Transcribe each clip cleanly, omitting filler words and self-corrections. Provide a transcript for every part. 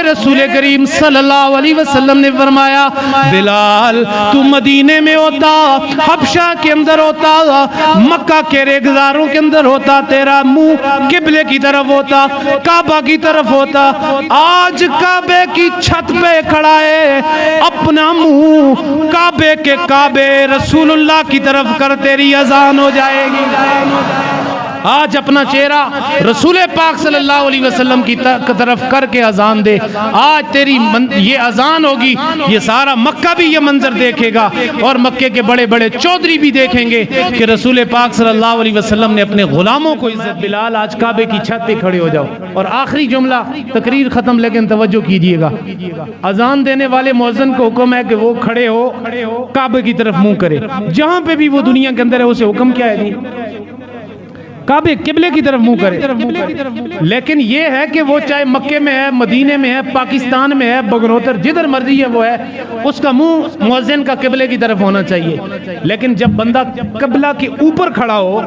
رسول کریم صلی اللہ علیہ وسلم نے فرمایا بلال تو مدینے میں ہوتا، حبشہ کے اندر ہوتا، مکہ کے ریگزاروں کے اندر ہوتا، تیرا منہ قبلے کی طرف ہوتا، کعبہ کی طرف ہوتا، آج کعبے کی چھت پہ کھڑا ہے، اپنا منہ کعبے کے کعبے رسول اللہ کی طرف کر تیری اذان ہو جائے گی۔ آج اپنا چہرہ رسول پاک صلی اللہ علیہ وسلم کی طرف کر کے اذان دے، آج تیری یہ اذان ہوگی، یہ سارا مکہ بھی یہ منظر دیکھے گا، اور مکے کے بڑے بڑے چودھری بھی دیکھیں گے کہ رسول پاک صلی اللہ علیہ وسلم نے اپنے غلاموں کو عزت۔ بلال آج کعبے کی چھت پہ کھڑے ہو جاؤ۔ اور آخری جملہ، تقریر ختم لیکن توجہ کیجئے گا، اذان دینے والے مؤذن کو حکم ہے کہ وہ کھڑے ہو کعبے کی طرف منہ کرے، جہاں پہ بھی وہ دنیا کے اندر ہے اسے حکم کیا ہے جی؟ کعبے قبلے کی طرف منہ کرے۔ لیکن یہ ہے کہ وہ چاہے مکے میں ہے، مدینے میں ہے، پاکستان میں ہے، بگروتر جدھر مرضی ہے وہ ہے، اس کا منہ مؤذن کا قبلے کی طرف ہونا چاہیے۔ لیکن جب بندہ قبلہ کے اوپر کھڑا ہو،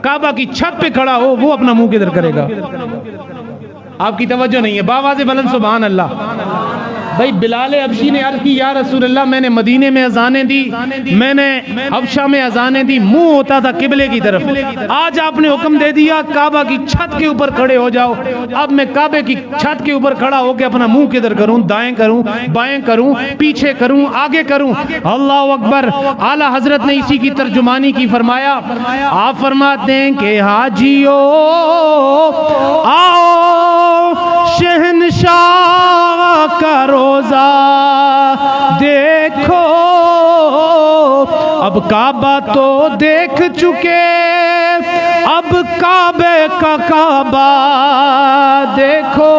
کعبہ کی چھت پہ کھڑا ہو، وہ اپنا منہ کدھر کرے گا؟ آپ کی توجہ نہیں ہے، باواز بلند سبحان اللہ۔ بھائی بلال حبشی نے عرض کی یا رسول اللہ میں نے مدینے میں اذانیں دی، میں نے حبشہ میں اذانیں دی، منہ ہوتا تھا قبلے کی طرف، آج آپ نے حکم دے دیا کعبہ کی چھت کے اوپر کھڑے ہو جاؤ، اب میں کعبے کی چھت کے اوپر کھڑا ہو کے اپنا منہ کدھر کروں؟ دائیں کروں، بائیں کروں، پیچھے کروں، آگے کروں؟ اللہ اکبر۔ اعلیٰ حضرت نے اسی کی ترجمانی کی، فرمایا، آپ فرماتے ہیں کہ حاجیو آؤ شہنشاہ کا روزہ دیکھو، اب کعبہ تو دیکھ چکے، اب کعبے کا کعبہ دیکھو،